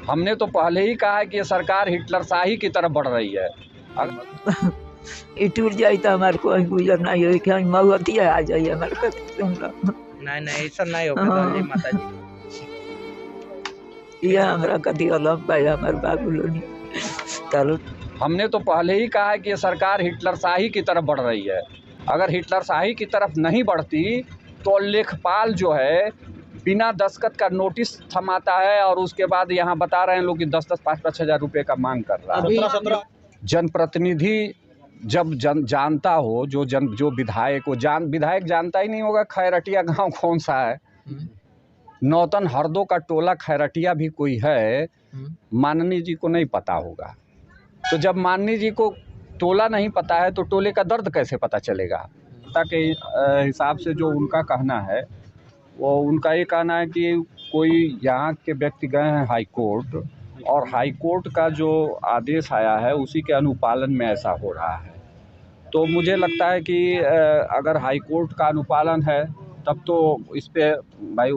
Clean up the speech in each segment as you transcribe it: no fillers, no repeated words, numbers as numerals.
हमने तो पहले ही कहा है कि ये सरकार हिटलरशाही की तरफ बढ़ रही है। ये टूट जाए तो हमारे को गुजर नहीं हो क्या मऊती आ जाइए हमारे को नहीं ऐसा नहीं होगा माता जी। ये हमरा कदी अलग भाई हमारे बाबू लोग चलो हमने तो पहले ही कहा है कि ये सरकार हिटलरशाही की तरफ बढ़ रही है। अगर हिटलरशाही की तरफ नहीं बढ़ती तो लेखपाल जो है बिना दस्तखत का नोटिस थमाता है और उसके बाद यहाँ बता रहे हैं लोग कि 10-10, 5-5 हज़ार रुपये का मांग कर रहा है। जनप्रतिनिधि जब जानता हो जो विधायक हो विधायक जानता ही नहीं होगा खैरटिया गांव कौन सा है। नौतन हरदो का टोला खैरटिया भी कोई है, माननीय जी को नहीं पता होगा। तो जब माननीय जी को टोला नहीं पता है तो टोले का दर्द कैसे पता चलेगा। के हिसाब से जो उनका कहना है वो उनका ये कहना है कि कोई यहाँ के व्यक्ति गए हैं हाई कोर्ट और हाई कोर्ट का जो आदेश आया है उसी के अनुपालन में ऐसा हो रहा है। तो मुझे लगता है कि अगर हाई कोर्ट का अनुपालन है तब तो इस पे भाई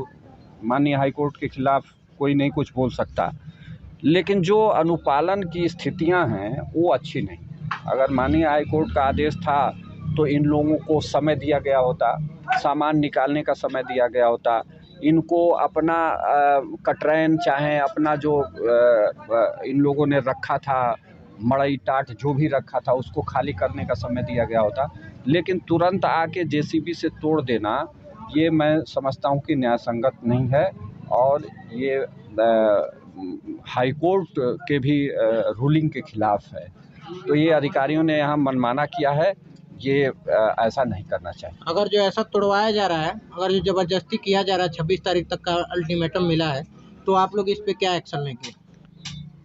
माननीय हाई कोर्ट के खिलाफ कोई नहीं कुछ बोल सकता, लेकिन जो अनुपालन की स्थितियां हैं वो अच्छी नहीं। अगर माननीय हाई कोर्ट का आदेश था तो इन लोगों को समय दिया गया होता, सामान निकालने का समय दिया गया होता, इनको अपना कटरैन चाहे अपना जो इन लोगों ने रखा था मड़ई टाट जो भी रखा था उसको खाली करने का समय दिया गया होता। लेकिन तुरंत आके जेसीबी से तोड़ देना ये मैं समझता हूँ कि न्यायसंगत नहीं है और ये हाई कोर्ट के भी रूलिंग के खिलाफ है। तो ये अधिकारियों ने यहाँ मनमाना किया है, ये ऐसा नहीं करना चाहिए। अगर जो ऐसा तोड़वाया जा रहा है, अगर जो जबरदस्ती किया जा रहा है, 26 तारीख तक का अल्टीमेटम मिला है, तो आप लोग इस पे क्या एक्शन लेंगे?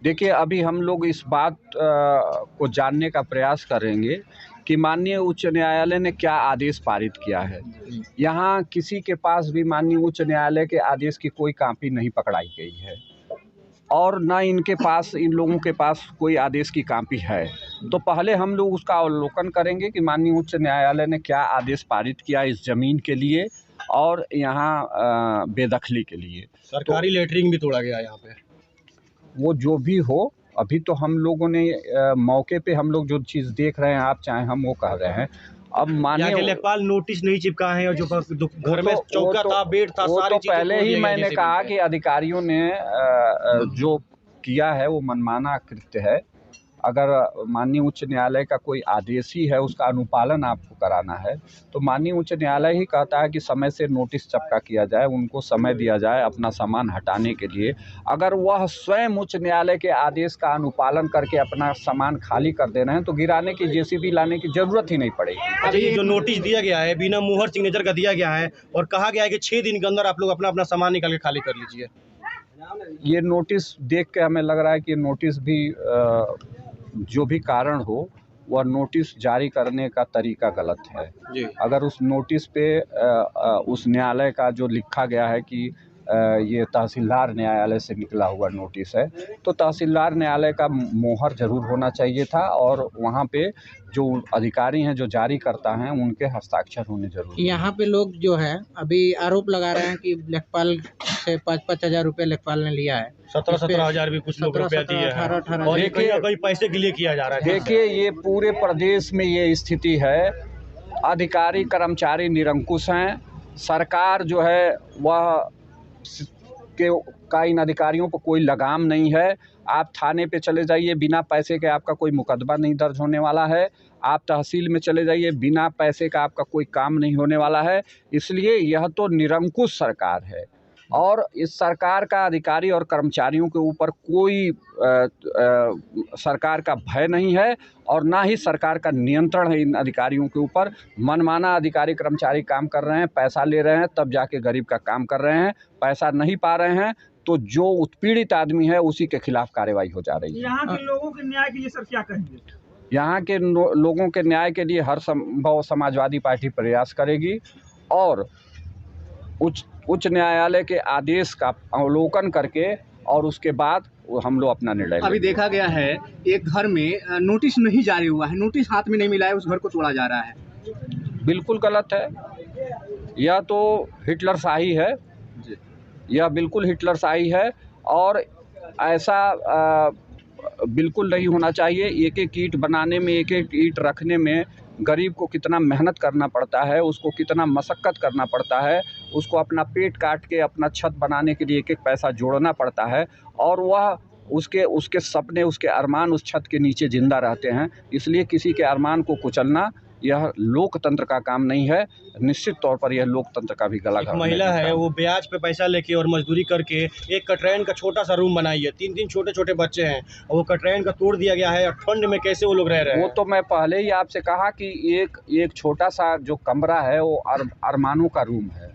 देखिए अभी हम लोग इस बात को जानने का प्रयास करेंगे कि माननीय उच्च न्यायालय ने क्या आदेश पारित किया है। यहाँ किसी के पास भी माननीय उच्च न्यायालय के आदेश की कोई कॉपी नहीं पकड़ाई गई है और न इनके पास इन लोगों के पास कोई आदेश की कॉपी है। तो पहले हम लोग उसका अवलोकन करेंगे कि माननीय उच्च न्यायालय ने क्या आदेश पारित किया इस ज़मीन के लिए और यहाँ बेदखली के लिए। सरकारी लेटरिंग भी तोड़ा गया यहाँ पे। वो जो भी हो, अभी तो हम लोगों ने मौके पे हम लोग जो चीज़ देख रहे हैं आप चाहे हम वो कह रहे हैं। अब मानिए लेखपाल नोटिस नहीं चिपका है और जो घर में चौका था बेड था वो तो पहले ही मैंने कहा कि अधिकारियों ने जो किया है वो मनमाना कृत्य है। अगर माननीय उच्च न्यायालय का कोई आदेश ही है उसका अनुपालन आपको कराना है तो माननीय उच्च न्यायालय ही कहता है कि समय से नोटिस चपका किया जाए, उनको समय दिया जाए अपना सामान हटाने के लिए। अगर वह स्वयं उच्च न्यायालय के आदेश का अनुपालन करके अपना सामान खाली कर दे रहे हैं तो गिराने की जेसीबी लाने की जरूरत ही नहीं पड़ेगी। अभी जो नोटिस दिया गया है बिना मुहर सिग्नेचर का दिया गया है और कहा गया है कि 6 दिन के अंदर आप लोग अपना अपना सामान निकाल के खाली कर लीजिए। ये नोटिस देख के हमें लग रहा है कि नोटिस भी जो भी कारण हो वह नोटिस जारी करने का तरीका गलत है जी। अगर उस नोटिस पे उस न्यायालय का जो लिखा गया है कि ये तहसीलदार न्यायालय से निकला हुआ नोटिस है तो तहसीलदार न्यायालय का मोहर जरूर होना चाहिए था और वहाँ पे जो अधिकारी हैं जो जारी करता हैं उनके हस्ताक्षर होने जरूरी। यहाँ पे लोग जो है अभी आरोप लगा रहे हैं कि लेखपाल से 5-5 हज़ार रुपये लेखपाल ने लिया है। 17-17 हज़ार भी कुछ लोग रुपया दिए हैं और ये कहीं पैसे के लिए किया जा रहा है। देखिए ये पूरे प्रदेश में ये स्थिति है, अधिकारी कर्मचारी निरंकुश हैं, सरकार जो है वह का इन अधिकारियों पर कोई लगाम नहीं है। आप थाने पे चले जाइए बिना पैसे के आपका कोई मुकदमा नहीं दर्ज होने वाला है, आप तहसील में चले जाइए बिना पैसे का आपका कोई काम नहीं होने वाला है। इसलिए यह तो निरंकुश सरकार है और इस सरकार का अधिकारी और कर्मचारियों के ऊपर कोई सरकार का भय नहीं है और ना ही सरकार का नियंत्रण है इन अधिकारियों के ऊपर। मनमाना अधिकारी कर्मचारी काम कर रहे हैं, पैसा ले रहे हैं तब जाके गरीब का काम कर रहे हैं, पैसा नहीं पा रहे हैं तो जो उत्पीड़ित आदमी है उसी के खिलाफ कार्रवाई हो जा रही है। यहाँ के लोगों के न्याय के लिए सर क्या कहेंगे? यहाँ के लोगों के न्याय के लिए हर संभव समाजवादी पार्टी प्रयास करेगी और उच्च न्यायालय के आदेश का अवलोकन करके और उसके बाद हम लोग अपना निर्णय लेंगे। अभी देखा गया है एक घर में नोटिस नहीं जारी हुआ है, नोटिस हाथ में नहीं मिला है, उस घर को तोड़ा जा रहा है। बिल्कुल गलत है, यह तो हिटलरशाही है, यह बिल्कुल हिटलरशाही है और ऐसा बिल्कुल नहीं होना चाहिए। एक एक ईंट बनाने में, एक एक ईंट रखने में गरीब को कितना मेहनत करना पड़ता है, उसको कितना मशक्क़त करना पड़ता है, उसको अपना पेट काट के अपना छत बनाने के लिए एक एक पैसा जोड़ना पड़ता है, और वह उसके सपने, उसके अरमान उस छत के नीचे ज़िंदा रहते हैं। इसलिए किसी के अरमान को कुचलना यह लोकतंत्र का काम नहीं है। निश्चित तौर पर यह लोकतंत्र का भी गला एक घोटने महिला का है, काम वो ब्याज पे पैसा लेके और मजदूरी करके एक कटरैन का छोटा सा रूम बनाई है। 3-3 छोटे-छोटे बच्चे हैं और वो कटरैन का तोड़ दिया गया है और ठंड में कैसे वो लोग रह रहे वो हैं। तो मैं पहले ही आपसे कहा कि एक छोटा सा जो कमरा है वो अरमानों का रूम है,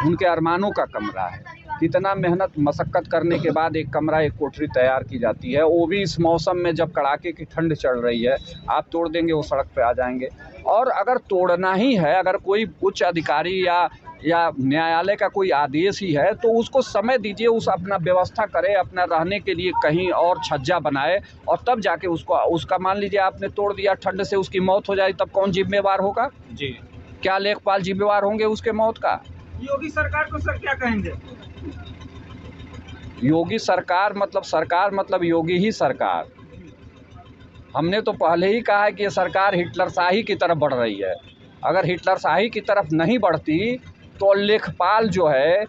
उनके अरमानों का कमरा है। कितना मेहनत मशक्क़त करने के बाद एक कमरा, एक कोठरी तैयार की जाती है, वो भी इस मौसम में जब कड़ाके की ठंड चल रही है। आप तोड़ देंगे, वो सड़क पे आ जाएंगे। और अगर तोड़ना ही है, अगर कोई उच्च अधिकारी या न्यायालय का कोई आदेश ही है, तो उसको समय दीजिए, उस अपना व्यवस्था करे, अपना रहने के लिए कहीं और छज्जा बनाए, और तब जाके उसका मान लीजिए आपने तोड़ दिया, ठंड से उसकी मौत हो जाए, तब कौन जिम्मेवार होगा? जी। क्या लेखपाल जिम्मेवार होंगे उसके मौत का? योगी सरकार को सर क्या कहेंगे? योगी सरकार मतलब योगी ही सरकार। हमने तो पहले ही कहा है कि ये सरकार हिटलरशाही की तरफ बढ़ रही है। अगर हिटलरशाही की तरफ नहीं बढ़ती तो लेखपाल जो है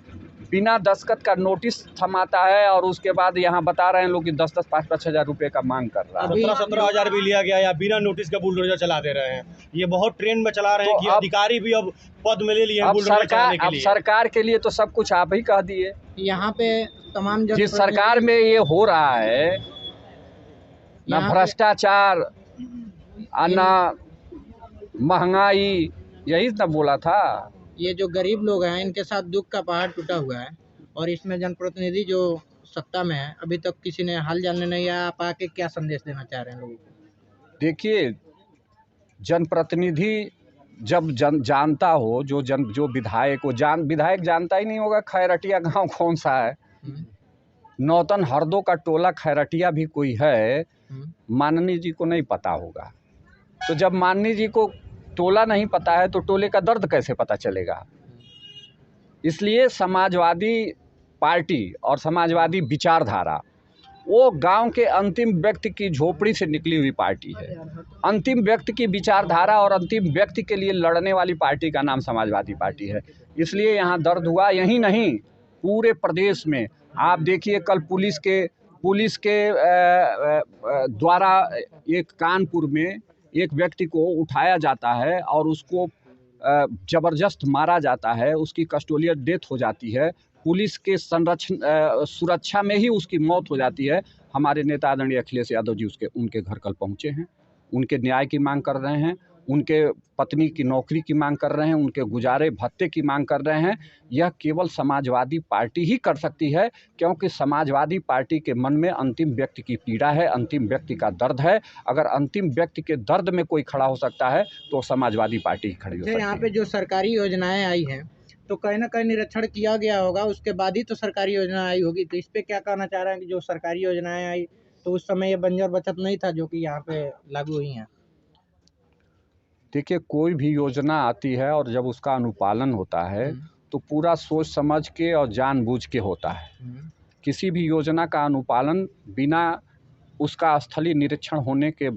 बिना दस्तखत का नोटिस थमाता है, और उसके बाद यहाँ बता रहे हैं लोग कि 10-10, 5-5 हज़ार रुपये का मांग कर रहा है। 17-17 हज़ार भी लिया गया, या बिना नोटिस का बुलडोजर चला दे रहे हैं। ये बहुत ट्रेंड में चला रहे हैं तो कि अब अधिकारी भी अब पद में ले लिए हैं अब बुलडोजर चलाने के अब लिए। सरकार के लिए तो सब कुछ आप ही कह दिए। यहाँ पे तमाम जिस सरकार में ये हो रहा है, ना यहाँ पे- भ्रष्टाचार ना महंगाई, यही ना बोला था। ये जो गरीब लोग हैं, इनके साथ दुख का पहाड़ टूटा हुआ है, और इसमें जनप्रतिनिधि जो सत्ता में है, अभी तक किसी ने हाल जानने नहीं आया। आप आके क्या संदेश देना चाह रहे हैं लोगों को? देखिए, जनप्रतिनिधि जब जानता हो, जो विधायक हो, विधायक जानता ही नहीं होगा खैरटिया गांव कौन सा है। नौतन हरदो का टोला खैरटिया भी कोई है, माननीय जी को नहीं पता होगा। तो जब माननीय जी को टोला नहीं पता है तो टोले का दर्द कैसे पता चलेगा? इसलिए समाजवादी पार्टी और समाजवादी विचारधारा वो गांव के अंतिम व्यक्ति की झोपड़ी से निकली हुई पार्टी है। अंतिम व्यक्ति की विचारधारा और अंतिम व्यक्ति के लिए लड़ने वाली पार्टी का नाम समाजवादी पार्टी है। इसलिए यहाँ दर्द हुआ, यहीं नहीं पूरे प्रदेश में। आप देखिए, कल पुलिस के द्वारा एक कानपुर में एक व्यक्ति को उठाया जाता है और उसको ज़बरदस्त मारा जाता है, उसकी कस्टोडियल डेथ हो जाती है, पुलिस के सुरक्षा में ही उसकी मौत हो जाती है। हमारे नेता आदरणीय अखिलेश यादव जी उनके घर कल पहुँचे हैं, उनके न्याय की मांग कर रहे हैं, उनके पत्नी की नौकरी की मांग कर रहे हैं, उनके गुजारे भत्ते की मांग कर रहे हैं। यह केवल समाजवादी पार्टी ही कर सकती है, क्योंकि समाजवादी पार्टी के मन में अंतिम व्यक्ति की पीड़ा है, अंतिम व्यक्ति का दर्द है। अगर अंतिम व्यक्ति के दर्द में कोई खड़ा हो सकता है तो समाजवादी पार्टी ही खड़ी हो सकती है। यहाँ पे जो सरकारी योजनाएं आई हैं, तो कहीं ना कहीं निरीक्षण किया गया होगा, उसके बाद ही तो सरकारी योजना आई होगी। तो इस पे क्या कहना चाह रहे हैं कि जो सरकारी योजनाएं आई तो उस समय ये बंजर बचत नहीं था जो कि यहाँ पे लागू हुई हैं? देखिए, कोई भी योजना आती है और जब उसका अनुपालन होता है तो पूरा सोच समझ के और जानबूझ के होता है। किसी भी योजना का अनुपालन बिना उसका स्थलीय निरीक्षण होने के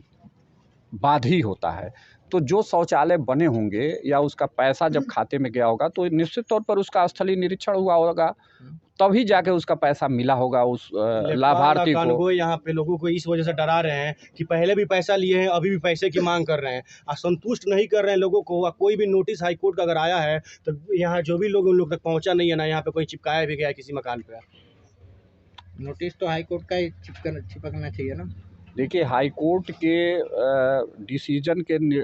बाद ही होता है। तो जो शौचालय बने होंगे या उसका पैसा जब खाते में गया होगा तो निश्चित तौर पर उसका स्थलीय निरीक्षण हुआ होगा, तभी जाके उसका पैसा मिला होगा उस लाभार्थी को। यहाँ पे लोगों को इस वजह से डरा रहे हैं कि पहले भी पैसा लिए हैं, अभी भी पैसे की मांग कर रहे हैं, असंतुष्ट नहीं कर रहे हैं लोगों को। कोई भी नोटिस हाई कोर्ट का अगर आया है तो यहाँ जो भी लोग उन लोग तक पहुँचा नहीं है, ना यहाँ पे कोई चिपकाया भी गया है किसी मकान पे। नोटिस तो हाई कोर्ट का ही चिपकना चाहिए ना। देखिए, हाई कोर्ट के डिसीजन के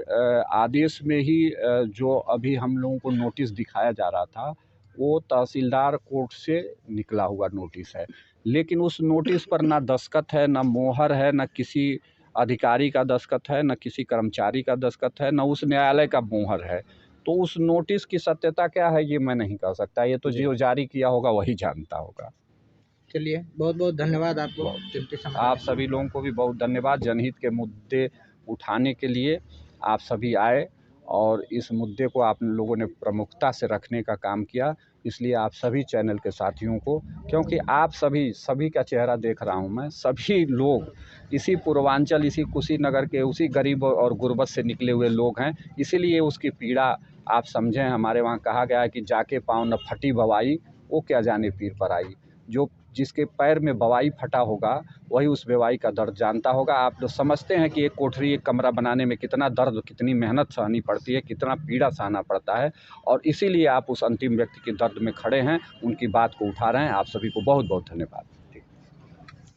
आदेश में ही जो अभी हम लोगों को नोटिस दिखाया जा रहा था वो तहसीलदार कोर्ट से निकला हुआ नोटिस है, लेकिन उस नोटिस पर ना दस्तखत है, ना मोहर है, ना किसी अधिकारी का दस्तखत है, ना किसी कर्मचारी का दस्तखत है, ना उस न्यायालय का मोहर है। तो उस नोटिस की सत्यता क्या है ये मैं नहीं कह सकता, ये तो जो जारी किया होगा वही जानता होगा। चलिए, बहुत बहुत धन्यवाद आपको। आप सभी लोगों को भी बहुत धन्यवाद। जनहित के मुद्दे उठाने के लिए आप सभी आए और इस मुद्दे को आप लोगों ने प्रमुखता से रखने का काम किया। इसलिए आप सभी चैनल के साथियों को, क्योंकि आप सभी का चेहरा देख रहा हूं मैं, सभी लोग इसी पूर्वांचल, इसी कुशीनगर के उसी गरीब और गुर्बत से निकले हुए लोग हैं। इसीलिए उसकी पीड़ा आप समझें। हमारे वहाँ कहा गया है कि जाके पाँव न फटी बवाई, वो क्या जाने पीर पर आई। जो जिसके पैर में बवाई फटा होगा वही उस बेवाई का दर्द जानता होगा। आप लोग समझते हैं कि एक कोठरी, एक कमरा बनाने में कितना दर्द, कितनी मेहनत सहनी पड़ती है, कितना पीड़ा सहना पड़ता है, और इसीलिए आप उस अंतिम व्यक्ति के दर्द में खड़े हैं, उनकी बात को उठा रहे हैं। आप सभी को बहुत बहुत धन्यवाद।